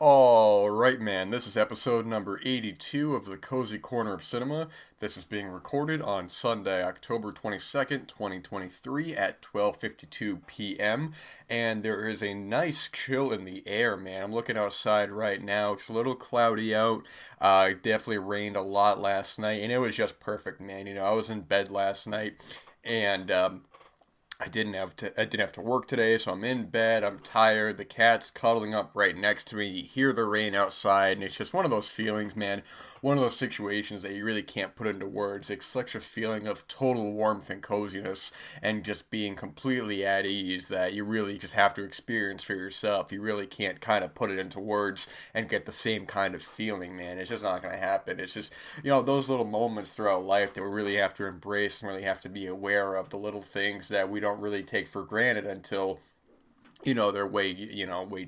All right, man. This is episode number 82 of the Cozy Corner of Cinema. This is being recorded on Sunday, October 22nd, 2023 at 12:52 p.m. And there is a nice chill in the air, man. I'm looking outside right now. It's a little cloudy out. It definitely rained a lot last night, and it was just perfect, man. I was in bed last night and I didn't have to work today, so I'm in bed. I'm tired. The cat's cuddling up right next to me. You hear the rain outside, and it's just one of those feelings, man. One of those situations that you really can't put into words. It's such a feeling of total warmth and coziness, and just being completely at ease that you really just have to experience for yourself. You really can't kind of put it into words and get the same kind of feeling, man. It's just not gonna happen. It's just those little moments throughout life that we really have to embrace and really have to be aware of. The little things that we don't really take for granted until they're way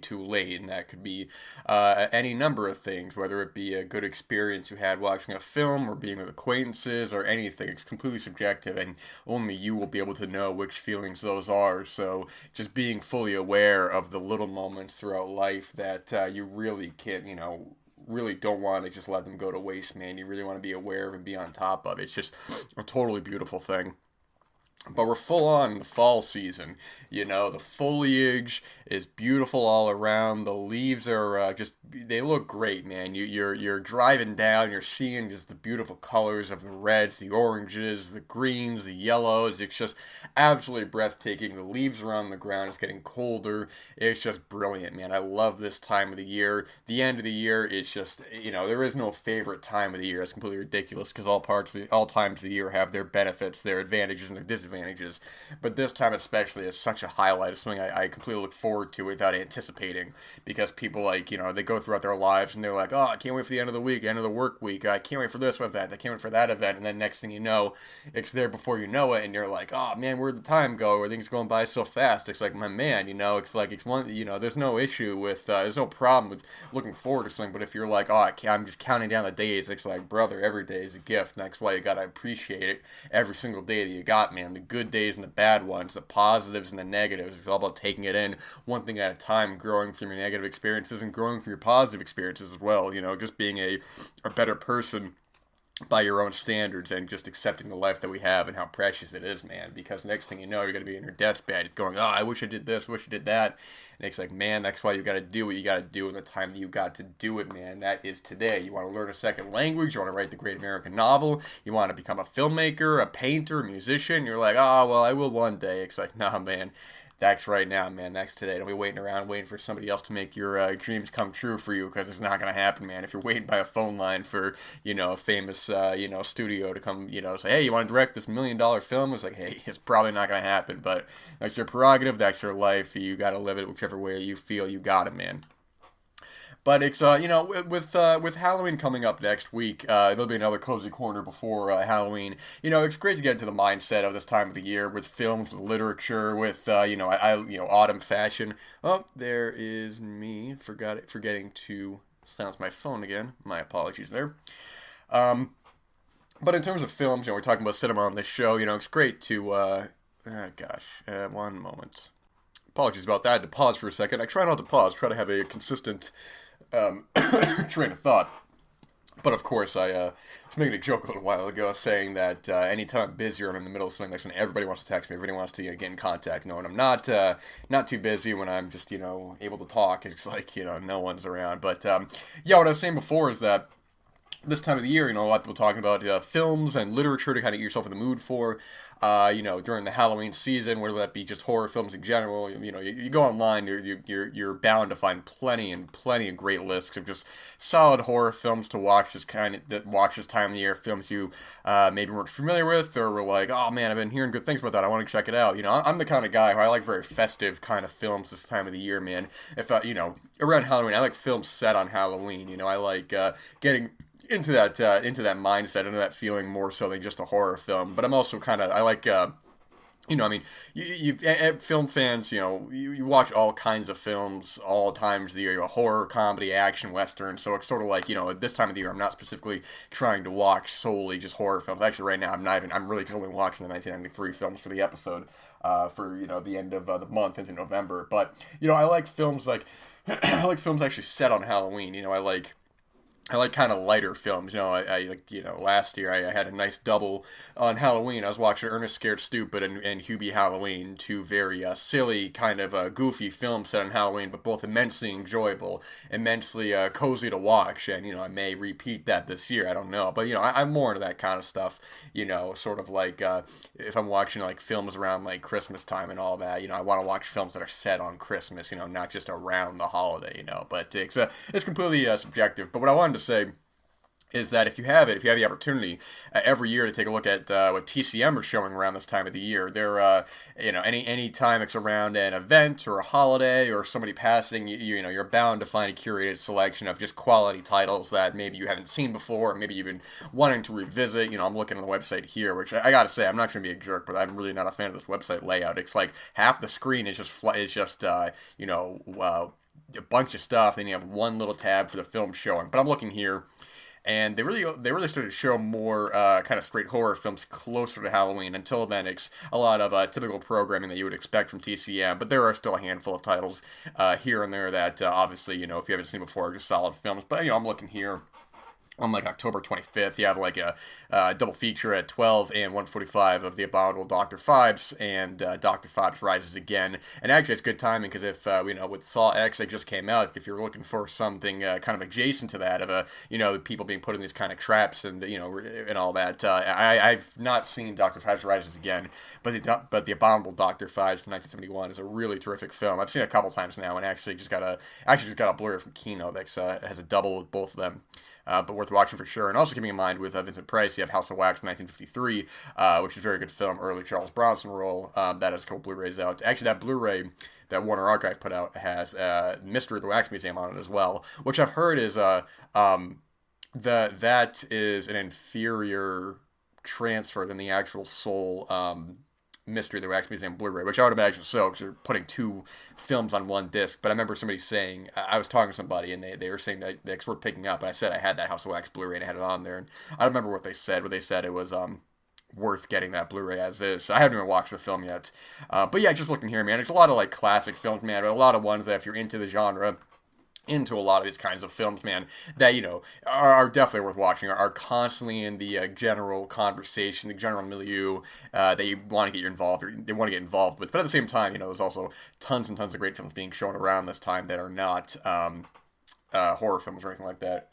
too late, and that could be any number of things, whether it be a good experience you had watching a film or being with acquaintances or anything. It's completely subjective, and only you will be able to know which feelings those are. So just being fully aware of the little moments throughout life that you really can't, really don't want to just let them go to waste, man. You really want to be aware of and be on top of it. It's just a totally beautiful thing. But we're full on in the fall season. The foliage is beautiful all around. The leaves are they look great, man. You're driving down, you're seeing just the beautiful colors of the reds, the oranges, the greens, the yellows. It's just absolutely breathtaking. The leaves are on the ground. It's getting colder. It's just brilliant, man. I love this time of the year. The end of the year is just, there is no favorite time of the year. It's completely ridiculous because all times of the year have their benefits, their advantages, and their disadvantages. But this time especially is such a highlight. It's something I completely look forward to without anticipating, because people they go throughout their lives and they're like, oh, I can't wait for the end of the week, end of the work week. I can't wait for this event. I can't wait for that event. And then next thing you know, it's there before you know it, and you're like, oh man, where'd the time go? Everything's going by so fast. It's like, my man, it's like it's one. There's no issue with, there's no problem with looking forward to something. But if you're like, oh, I'm just counting down the days, it's like, brother, every day is a gift, and that's why you gotta appreciate it every single day that you got, man. The good days and the bad ones, the positives and the negatives. It's all about taking it in one thing at a time, growing from your negative experiences and growing from your positive experiences as well. Just being a better person by your own standards, and just accepting the life that we have and how precious it is, man. Because next thing you know, you're going to be in your deathbed going, oh, I wish I did this, wish I did that. And it's like, man, that's why you got to do what you got to do in the time that you got to do it, man. That is today. You want to learn a second language, you want to write the great American novel, you want to become a filmmaker, a painter, a musician. You're like, oh, well, I will one day. It's like, nah, man. That's right now, man. That's today. Don't be waiting around waiting for somebody else to make your dreams come true for you, because it's not going to happen, man. If you're waiting by a phone line for, a famous, studio to come, say, hey, you want to direct this $1 million film? It's like, hey, it's probably not going to happen, but that's your prerogative. That's your life. You got to live it whichever way you feel you got it, man. But it's with Halloween coming up next week, there'll be another cozy corner before Halloween. It's great to get into the mindset of this time of the year with films, with literature, with autumn fashion. Oh, there is me forgetting to silence my phone again. My apologies there. Um, but in terms of films, we're talking about cinema on this show. It's great to one moment. Apologies about that. I had to pause for a second. I try not to pause. Try to have a consistent train of thought. But of course, I was making a joke a little while ago, saying that anytime I'm busy or I'm in the middle of something, like everybody wants to text me, everybody wants to get in contact. No, and I'm not too busy when I'm just able to talk. It's like no one's around. But yeah, what I was saying before is that this time of the year, a lot of people talking about films and literature to kind of get yourself in the mood for, during the Halloween season, whether that be just horror films in general. You go online, you're bound to find plenty and plenty of great lists of just solid horror films to watch. Watch this time of the year, films you maybe weren't familiar with, or were like, oh man, I've been hearing good things about that. I want to check it out. I'm the kind of guy who I like very festive kind of films this time of the year, man. If around Halloween, I like films set on Halloween. I like getting into that mindset, into that feeling more so than just a horror film. But I'm also I like I mean, film fans, you watch all kinds of films all times of the year, horror, comedy, action, western. So it's sort of like, at this time of the year, I'm not specifically trying to watch solely just horror films. Actually, right now, I'm really only watching the 1993 films for the episode, for, the end of the month into November. But, I like films like, I like films actually set on Halloween. I like kind of lighter films. I like, last year I had a nice double on Halloween. I was watching Ernest Scared Stupid and Hubie Halloween, two very silly, kind of goofy films set on Halloween, but both immensely enjoyable, immensely cozy to watch. And, I may repeat that this year. I don't know. But, I'm more into that kind of stuff, sort of like if I'm watching like films around like Christmas time and all that, I want to watch films that are set on Christmas, not just around the holiday, But it's completely subjective. But what I wanted to say is that if you have the opportunity every year to take a look at what TCM are showing around this time of the year, they're any time it's around an event or a holiday or somebody passing, you're bound to find a curated selection of just quality titles that maybe you haven't seen before, or maybe you've been wanting to revisit. I'm looking on the website here, which I gotta say, I'm not trying to be a jerk, but I'm really not a fan of this website layout. It's like half the screen is just a bunch of stuff, then you have one little tab for the film showing. But I'm looking here, and they really started to show more kind of straight horror films closer to Halloween. Until then, it's a lot of typical programming that you would expect from TCM, but there are still a handful of titles here and there that obviously, if you haven't seen before, are just solid films. But I'm looking here on like October 25th, you have like a double feature at 12 and 1:45 of The Abominable Dr. Phibes and Dr. Phibes Rises Again. And actually, it's good timing because if, with Saw X that just came out, if you're looking for something kind of adjacent to that, of people being put in these kind of traps and, and all that, I've not seen Dr. Phibes Rises Again, but The Abominable Dr. Phibes from 1971 is a really terrific film. I've seen it a couple times now and actually just got a Blu-ray from Kino that has a double with both of them. But worth watching for sure. And also keeping in mind with Vincent Price, you have House of Wax from 1953, which is a very good film, early Charles Bronson role. That has a couple Blu-rays out. Actually, that Blu-ray that Warner Archive put out has Mystery of the Wax Museum on it as well, which I've heard is that is an inferior transfer than the actual Soul Mystery of the Wax Museum Blu-ray, which I would imagine so, because you're putting two films on one disc. But I remember somebody saying, I was talking to somebody, and they were saying that they were picking up, and I said I had that House of Wax Blu-ray, and I had it on there, and I don't remember what they said, but they said it was worth getting that Blu-ray as is. So I haven't even watched the film yet. But yeah, just looking here, man, there's a lot of like classic films, man, but a lot of ones that if you're into the genre, into a lot of these kinds of films, man, that, are definitely worth watching, are constantly in the general conversation, the general milieu that you want to get involved, or they want to get involved with. But at the same time, there's also tons and tons of great films being shown around this time that are not horror films or anything like that.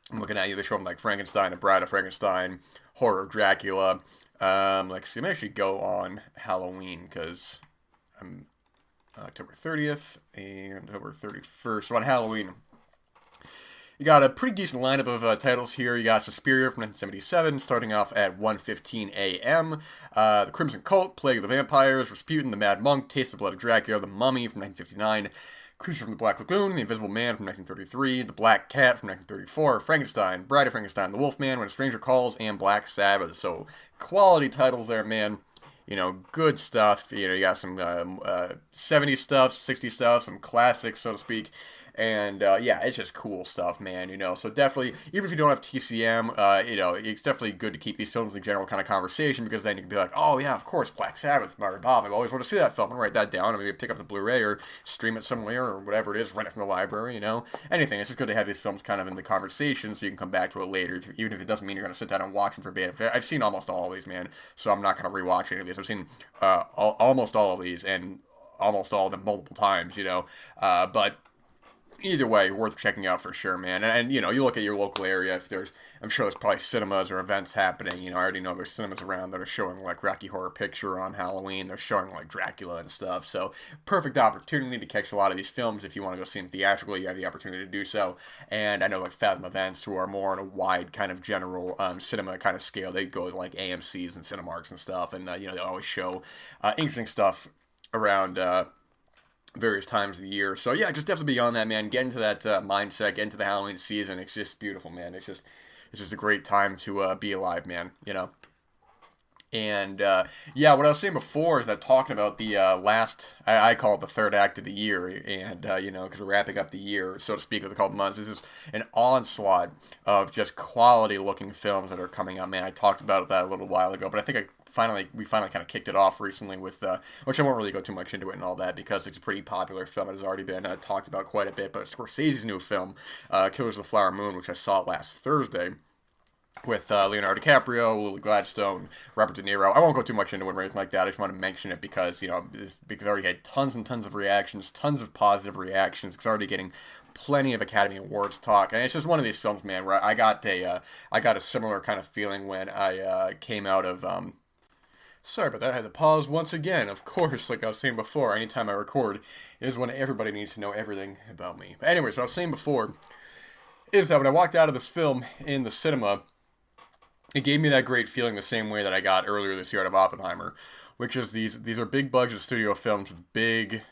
I'm looking at you, they show them like Frankenstein, The Bride of Frankenstein, Horror of Dracula. See, I'm actually go on Halloween, because I'm October 30th and October 31st. So on Halloween, you got a pretty decent lineup of titles here. You got Suspiria from 1977, starting off at 1:15 a.m. The Crimson Cult, Plague of the Vampires, Rasputin, The Mad Monk, Taste of Blood of Dracula, The Mummy from 1959, Creature from the Black Lagoon, The Invisible Man from 1933, The Black Cat from 1934, Frankenstein, Bride of Frankenstein, The Wolfman, When a Stranger Calls, and Black Sabbath. So quality titles there, man. Good stuff. You got some 70s stuff, 60s stuff, some classics, so to speak. And, yeah, it's just cool stuff, man, So definitely, even if you don't have TCM, it's definitely good to keep these films in the general kind of conversation, because then you can be like, oh, yeah, of course, Black Sabbath, Mary Bob, I've always wanted to see that film, and write that down, and maybe pick up the Blu-ray, or stream it somewhere, or whatever it is, rent it from the library, Anything. It's just good to have these films kind of in the conversation, so you can come back to it later, even if it doesn't mean you're going to sit down and watch them verbatim. I've seen almost all of these, man, so I'm not going to rewatch any of these. I've seen almost all of these, and almost all of them multiple times, but either way, worth checking out for sure, man. And you look at your local area. If I'm sure there's probably cinemas or events happening. I already know there's cinemas around that are showing like Rocky Horror Picture on Halloween. They're showing like Dracula and stuff. So perfect opportunity to catch a lot of these films. If you want to go see them theatrically, you have the opportunity to do so. And I know like Fathom Events, who are more on a wide kind of general cinema kind of scale, they go to like AMC's and Cinemarks and stuff, and they always show interesting stuff around various times of the year. So yeah, just definitely be on that, man. Get into that mindset, get into the Halloween season. It's just beautiful, man. It's just a great time to be alive, man. And yeah, what I was saying before is that talking about the last, I call it the third act of the year, and because we're wrapping up the year, so to speak, with a couple months. This is an onslaught of just quality looking films that are coming out. Man, I talked about that a little while ago, but I think we finally kind of kicked it off recently with, which I won't really go too much into it and all that because it's a pretty popular film. It has already been talked about quite a bit, but Scorsese's new film, Killers of the Flower Moon, which I saw last Thursday with Leonardo DiCaprio, Lily Gladstone, Robert De Niro. I won't go too much into it or anything like that. I just want to mention it because because I already had tons and tons of reactions, tons of positive reactions. It's already getting plenty of Academy Awards talk, and it's just one of these films, man, where I got a similar kind of feeling when I came out of. Sorry about that. I had to pause once again. Of course, like I was saying before, anytime I record is when everybody needs to know everything about me. But anyways, what I was saying before is that when I walked out of this film in the cinema, it gave me that great feeling the same way that I got earlier this year out of Oppenheimer, which is these are big budget studio films with big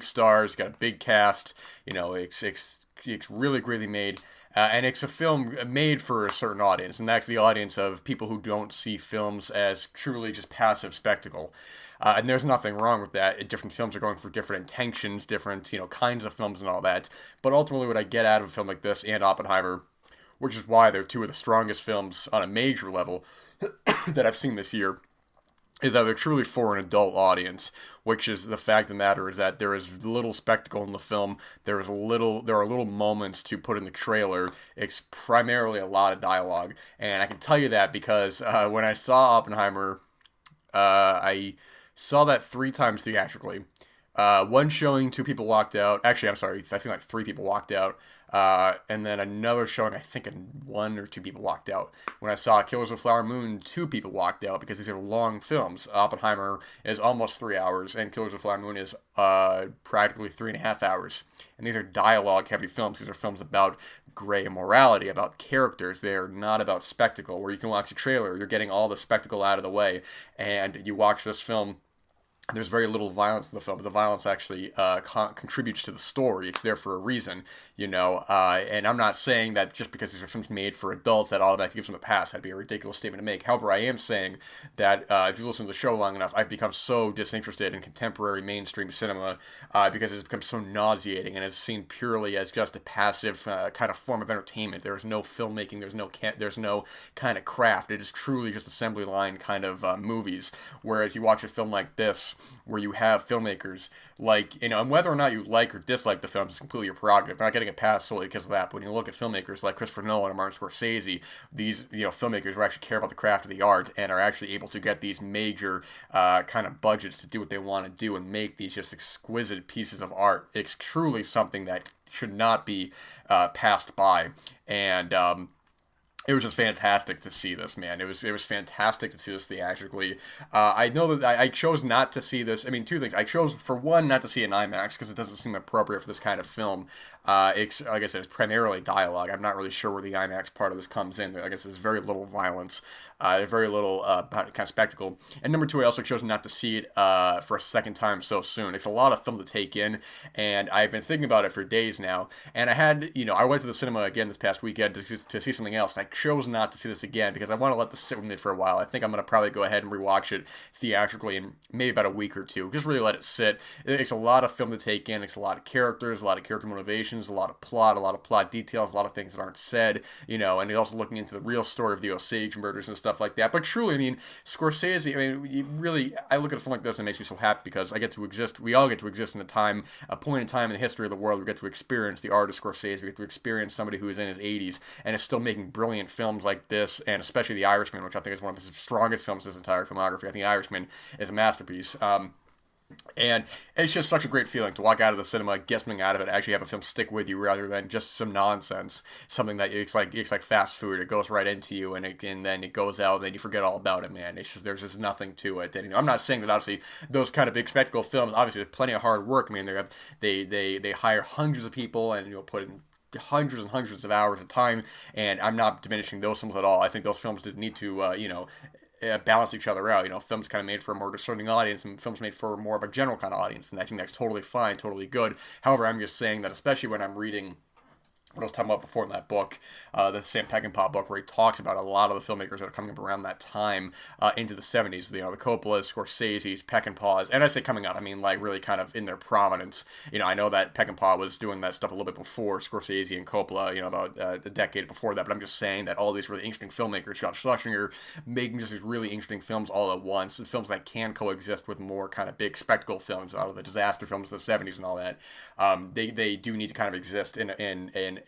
stars, got a big cast, it's really greatly made, and it's a film made for a certain audience, and that's the audience of people who don't see films as truly just passive spectacle. And there's nothing wrong with that. Different films are going for different intentions, different kinds of films and all that. But ultimately, what I get out of a film like this and Oppenheimer, which is why they're two of the strongest films on a major level that I've seen this year, is that they're truly for an adult audience, which is the fact of the matter is that there is little spectacle in the film. There are little moments to put in the trailer. It's primarily a lot of dialogue, and I can tell you that because when I saw Oppenheimer, I saw that three times theatrically. One showing, two people walked out. Actually, I'm sorry, I think like three people walked out. And then another showing, I think one or two people walked out. When I saw Killers of the Flower Moon, two people walked out because these are long films. Oppenheimer is almost 3 hours, and Killers of the Flower Moon is practically 3.5 hours. And these are dialogue-heavy films. These are films about gray morality, about characters. They are not about spectacle, where you can watch the trailer, you're getting all the spectacle out of the way, and you watch this film. There's very little violence in the film, but the violence actually contributes to the story. It's there for a reason, and I'm not saying that just because these are films made for adults that automatically gives them a pass. That'd be a ridiculous statement to make. However, I am saying that if you listen to the show long enough, I've become so disinterested in contemporary mainstream cinema because it's become so nauseating and it's seen purely as just a passive kind of form of entertainment. There is no filmmaking. There's no kind of craft. It is truly just assembly line kind of movies. Whereas you watch a film like this, where you have filmmakers like, and whether or not you like or dislike the film is completely your prerogative. They're not getting a pass solely because of that. But when you look at filmmakers like Christopher Nolan or Martin Scorsese, these, filmmakers who actually care about the craft of the art and are actually able to get these major kind of budgets to do what they want to do and make these just exquisite pieces of art. It's truly something that should not be passed by. And, it was just fantastic to see this, man. It was fantastic to see this theatrically. I know that I chose not to see this. I mean, two things. I chose, for one, not to see it in IMAX because it doesn't seem appropriate for this kind of film. It's, like I said, it's primarily dialogue. I'm not really sure where the IMAX part of this comes in. I guess there's very little violence, very little kind of spectacle. And number two, I also chose not to see it for a second time so soon. It's a lot of film to take in, and I've been thinking about it for days now. And I went to the cinema again this past weekend to see something else. And I chose not to see this again because I want to let this sit with me for a while. I think I'm going to probably go ahead and rewatch it theatrically in maybe about a week or two. Just really let it sit. It takes a lot of film to take in. It's a lot of characters, a lot of character motivations, a lot of plot details, a lot of things that aren't said, and you're also looking into the real story of the Osage murders and stuff like that. But truly, I mean, Scorsese, I look at a film like this and it makes me so happy because we all get to exist in a point in time in the history of the world. We get to experience the art of Scorsese. We get to experience somebody who is in his 80s and is still making brilliant films like this, and especially The Irishman, which I think is one of his strongest films in his entire filmography. I think The Irishman is a masterpiece. And it's just such a great feeling to walk out of the cinema, get something out of it, actually have a film stick with you rather than just some nonsense, something that it's like fast food. It goes right into you, and then it goes out, and then you forget all about it, man. It's just there's just nothing to it. And I'm not saying that obviously those kind of big spectacle films, obviously there's plenty of hard work. I mean, they hire hundreds of people and put in hundreds and hundreds of hours of time, and I'm not diminishing those films at all. I think those films just need to balance each other out. Films kind of made for a more discerning audience and films made for more of a general kind of audience, and I think that's totally fine, totally good. However, I'm just saying that especially when I'm reading what I was talking about before in that book, the Sam Peckinpah book, where he talks about a lot of the filmmakers that are coming up around that time into the 70s. You know, the Coppolas, Scorsese's, Peckinpahs, and I say coming up, I mean like really kind of in their prominence. You know, I know that Peckinpah was doing that stuff a little bit before Scorsese and Coppola, you know, about a decade before that, but I'm just saying that all these really interesting filmmakers, John Schlesinger, making just these really interesting films all at once, films that can coexist with more kind of big spectacle films out of the disaster films of the 70s and all that. They do need to kind of exist in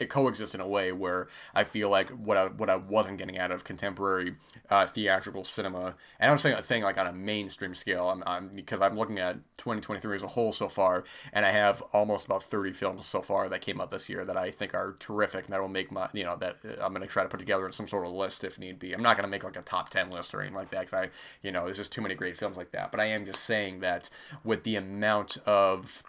it coexist in a way where I feel like what I wasn't getting out of contemporary theatrical cinema, and I'm saying like on a mainstream scale, because I'm looking at 2023 as a whole so far, and I have almost about 30 films so far that came out this year that I think are terrific, and that will make my, you know, that I'm gonna try to put together in some sort of list if need be. I'm not gonna make like a top 10 list or anything like that, because you know, there's just too many great films like that. But I am just saying that with the amount of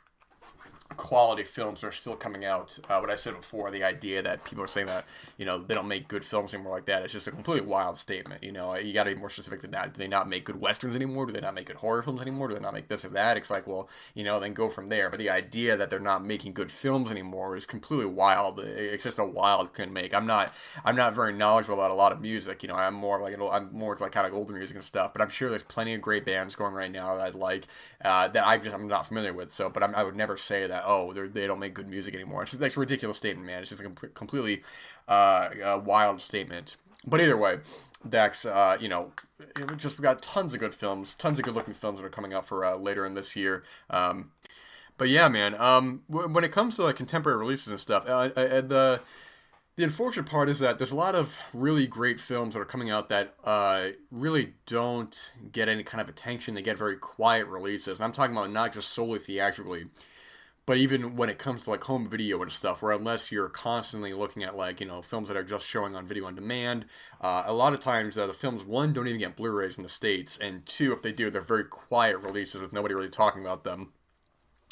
quality films that are still coming out. What I said before, the idea that people are saying that, you know, they don't make good films anymore like that, it's just a completely wild statement. You know, you got to be more specific than that. Do they not make good westerns anymore? Do they not make good horror films anymore? Do they not make this or that? It's like, well, you know, then go from there. But the idea that they're not making good films anymore is completely wild. It's just a wild can make. I'm not very knowledgeable about a lot of music. You know, I'm more like kind of older music and stuff. But I'm sure there's plenty of great bands going right now that I'd like that I'm not familiar with. So, but I would never say that, oh, they don't make good music anymore. It's just like a ridiculous statement, man. It's just a completely wild statement. But either way, Dax, you know, we got tons of good films, tons of good looking films that are coming out for later in this year. But yeah, man, when it comes to like contemporary releases and stuff, the unfortunate part is that there's a lot of really great films that are coming out that really don't get any kind of attention. They get very quiet releases. And I'm talking about not just solely theatrically, but even when it comes to like home video and stuff, where unless you're constantly looking at like, you know, films that are just showing on video on demand, a lot of times the films, one, don't even get Blu-rays in the States, and two, if they do, they're very quiet releases with nobody really talking about them.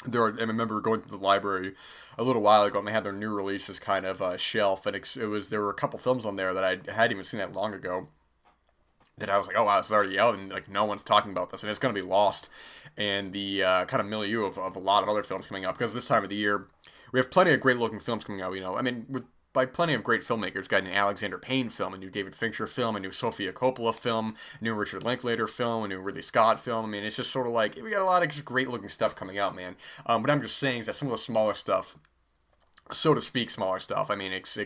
I remember going to the library a little while ago, and they had their new releases kind of shelf, and there were a couple films on there that I hadn't even seen that long ago, that I was like, oh wow, it's already out, and like no one's talking about this, and it's gonna be lost in the kind of milieu of a lot of other films coming out, because this time of the year we have plenty of great looking films coming out. You know, I mean, by plenty of great filmmakers. Got a new Alexander Payne film, a new David Fincher film, a new Sofia Coppola film, a new Richard Linklater film, a new Ridley Scott film. I mean, it's just sort of like we got a lot of just great looking stuff coming out, man. But I'm just saying is that some of the smaller stuff, so to speak, smaller stuff. I mean, it's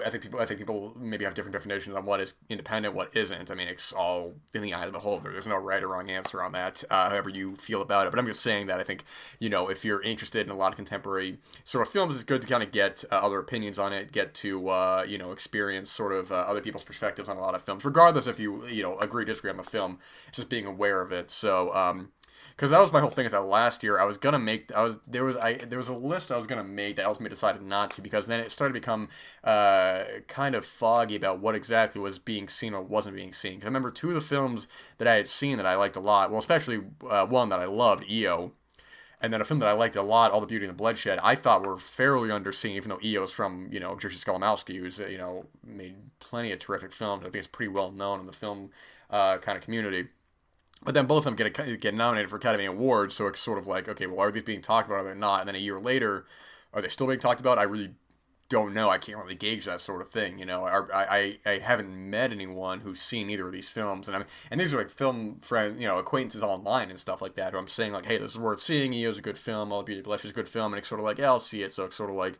I think people maybe have different definitions on what is independent, what isn't. I mean, it's all in the eye of the beholder. There's no right or wrong answer on that, however you feel about it. But I'm just saying that I think, you know, if you're interested in a lot of contemporary sort of films, it's good to kind of get other opinions on it, get to, you know, experience sort of other people's perspectives on a lot of films, regardless if you know, agree or disagree on the film. It's just being aware of it. So, because that was my whole thing. Is that last year I was gonna make there was a list I was gonna make that I ultimately decided not to, because then it started to become kind of foggy about what exactly was being seen or wasn't being seen. Because I remember two of the films that I had seen that I liked a lot. Well, especially one that I loved, EO. And then a film that I liked a lot, All the Beauty and the Bloodshed, I thought were fairly underseen, even though EO's from, you know, Jerzy Skolimowski, who's, you know, made plenty of terrific films. I think it's pretty well known in the film kind of community. But then both of them get nominated for Academy Awards, so it's sort of like, okay, well, are these being talked about, or are they not? And then a year later, are they still being talked about? I really don't know. I can't really gauge that sort of thing, you know. I haven't met anyone who's seen either of these films, and these are like film friends, you know, acquaintances online and stuff like that, who I'm saying like, hey, this is worth seeing. EO's a good film. All the Beauty and the Bloodshed is a good film, and it's sort of like, yeah, I'll see it. So it's sort of like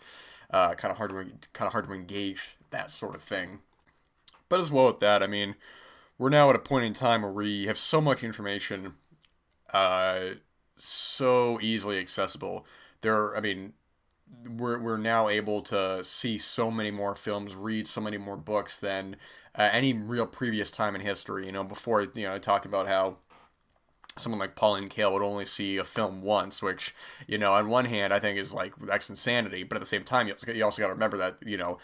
kind of hard to engage that sort of thing. But as well with that, I mean, we're now at a point in time where we have so much information, so easily accessible. I mean, we're now able to see so many more films, read so many more books than any real previous time in history. You know, before, you know, I talked about how someone like Pauline Kael would only see a film once, which, you know, on one hand I think is like, that's insanity, but at the same time you also got to remember that, you know,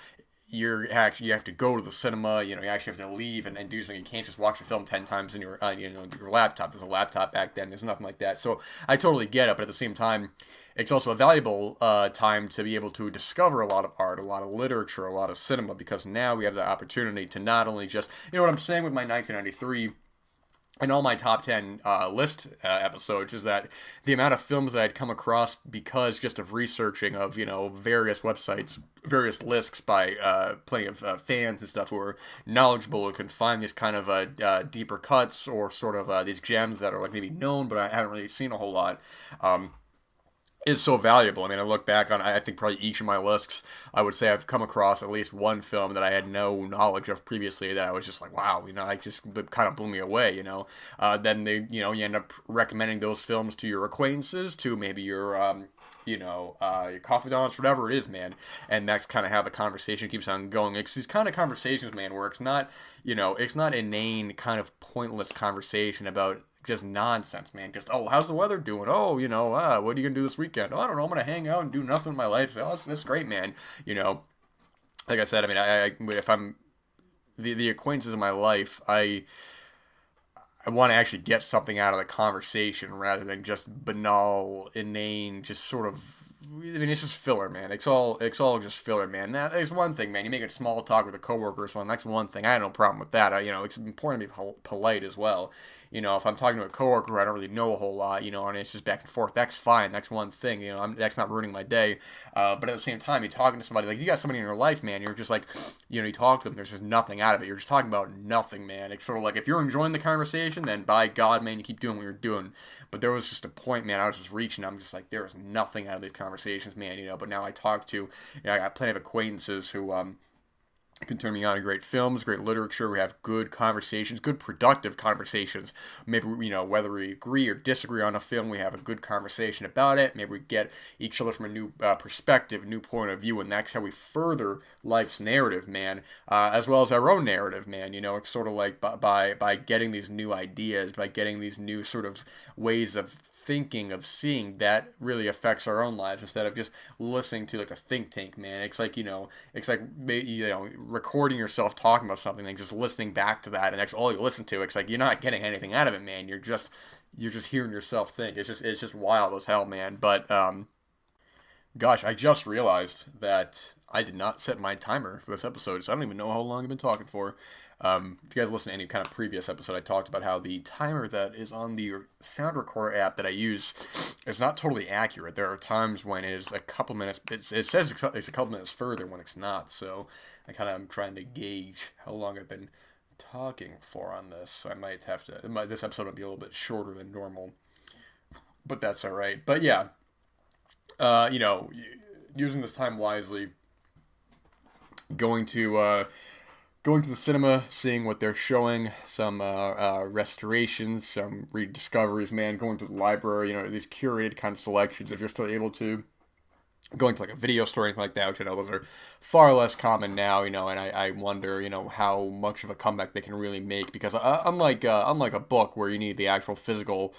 you have to go to the cinema. You know, you actually have to leave and do something. You can't just watch a film 10 times in your you know, your laptop. There's a laptop back then. There's nothing like that. So I totally get it, but at the same time, it's also a valuable time to be able to discover a lot of art, a lot of literature, a lot of cinema, because now we have the opportunity to not only just, you know what I'm saying with my 1993 in all my top 10 list episodes is that the amount of films that I'd come across because just of researching of, various websites, various lists by plenty of fans and stuff who are knowledgeable who can find these kind of deeper cuts or sort of these gems that are like maybe known but I haven't really seen a whole lot. Um, is so valuable. I mean, I look back on, I think probably each of my lists, I would say I've come across at least one film that I had no knowledge of previously that I was just like, wow, I just kind of blew me away, Then you end up recommending those films to your acquaintances, to maybe your confidants, whatever it is, man. And that's kind of how the conversation keeps on going. It's these kind of conversations, man, where it's not inane kind of pointless conversation about just nonsense, man. Just, oh, how's the weather doing? Oh, what are you gonna do this weekend? Oh, I don't know. I'm gonna hang out and do nothing with my life. Oh, that's great, man. Like I said, I mean, if I'm the acquaintances of my life, I want to actually get something out of the conversation rather than just banal, inane, just sort of. I mean, it's just filler, man. It's all just filler, man. Now, there's one thing, man. You make it small talk with a coworker or something. That's one thing. I have no problem with that. It's important to be polite as well. If I'm talking to a coworker who I don't really know a whole lot, and it's just back and forth, that's fine. That's one thing. That's not ruining my day. But at the same time, you're talking to somebody like you got somebody in your life, man. You're just like, you talk to them. There's just nothing out of it. You're just talking about nothing, man. It's sort of like if you're enjoying the conversation, then by God, man, you keep doing what you're doing. But there was just a point, man. I was just reaching. I'm just like, there is nothing out of these conversations, man. But now I talk to, I got plenty of acquaintances who can turn me on to great films, great literature. We have good conversations, good productive conversations. Maybe, whether we agree or disagree on a film, we have a good conversation about it. Maybe we get each other from a new perspective, new point of view, and that's how we further life's narrative, man, as well as our own narrative, man. It's sort of like by getting these new ideas, by getting these new sort of ways of thinking, of seeing, that really affects our own lives instead of just listening to like a think tank, man. It's like, recording yourself talking about something and just listening back to that, and that's all you listen to. It's like you're not getting anything out of it, man. You're just hearing yourself think. It's just wild as hell, man. But gosh, I just realized that I did not set my timer for this episode, so I don't even know how long I've been talking for. If you guys listen to any kind of previous episode, I talked about how the timer that is on the sound recorder app that I use is not totally accurate. There are times when it is a couple minutes. It says it's a couple minutes further when it's not. So I kind of am trying to gauge how long I've been talking for on this. So I might have to. This episode will be a little bit shorter than normal, but that's all right. But yeah, using this time wisely, going to the cinema, seeing what they're showing, some restorations, some rediscoveries, man, going to the library, these curated kind of selections, if you're still able to. Going to like a video store or anything like that, which I know those are far less common now, and I wonder, how much of a comeback they can really make because unlike a book where you need the actual physical,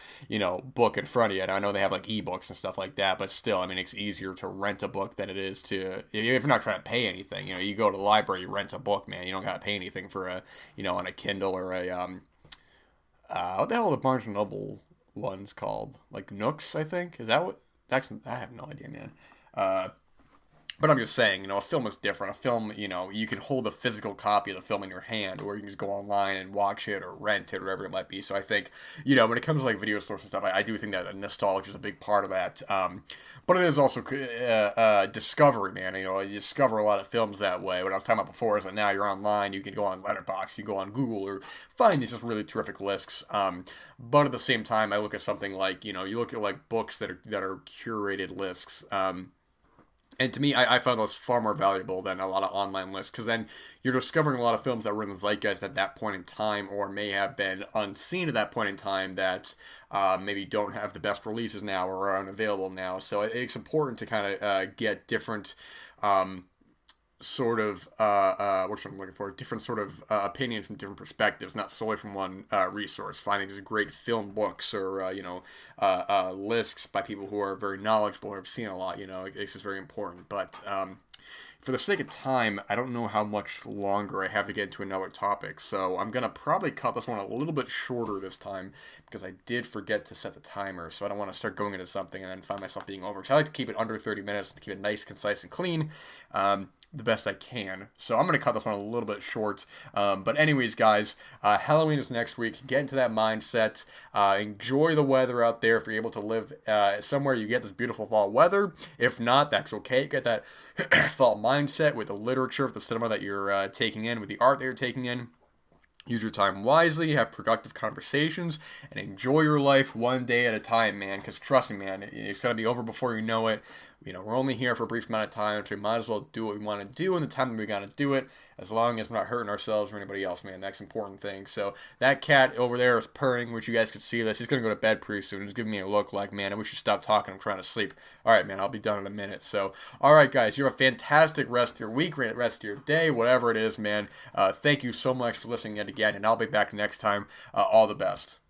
book in front of you, and I know they have like ebooks and stuff like that, but still, I mean, it's easier to rent a book than it is to, if you're not trying to pay anything, you go to the library, you rent a book, man, you don't gotta pay anything for on a Kindle or what the hell are the Barnes and Noble ones called? Like Nooks, I think? Is that what, I have no idea, man. Uh, but I'm just saying, a film is different. A film, you can hold a physical copy of the film in your hand, or you can just go online and watch it or rent it, or whatever it might be. So I think, when it comes to like video stores and stuff, I do think that nostalgia is a big part of that. But it is also discovery, man. You discover a lot of films that way. What I was talking about before is that now you're online, you can go on Letterboxd, you go on Google, or find these just really terrific lists. But at the same time, I look at something like, you look at like books that are curated lists. And to me, I found those far more valuable than a lot of online lists because then you're discovering a lot of films that were in the zeitgeist at that point in time or may have been unseen at that point in time that maybe don't have the best releases now or are unavailable now. So it's important to kind of get different sort of what's what I'm looking for, different sort of opinions from different perspectives, not solely from one resource. Finding these great film books or lists by people who are very knowledgeable or have seen a lot, it's just very important. But for the sake of time, I don't know how much longer I have to get into another topic, so I'm gonna probably cut this one a little bit shorter this time because I did forget to set the timer, so I don't want to start going into something and then find myself being over. So I like to keep it under 30 minutes to keep it nice, concise, and clean. the best I can. So I'm going to cut this one a little bit short. But anyways, guys, Halloween is next week. Get into that mindset. Enjoy the weather out there if you're able to live somewhere you get this beautiful fall weather. If not, that's okay. Get that fall mindset with the literature, with the cinema that you're taking in, with the art that you're taking in. Use your time wisely, have productive conversations, and enjoy your life one day at a time, man. Because trust me, man, it's going to be over before you know it. We're only here for a brief amount of time, so we might as well do what we want to do in the time that we got to do it, as long as we're not hurting ourselves or anybody else, man. That's an important thing. So that cat over there is purring, which you guys could see this. He's going to go to bed pretty soon. He's giving me a look like, man, I wish you stop talking. I'm trying to sleep. All right, man, I'll be done in a minute. So, all right, guys, you have a fantastic rest of your week, rest of your day, whatever it is, man. Thank you so much for listening yet again, and I'll be back next time. All the best.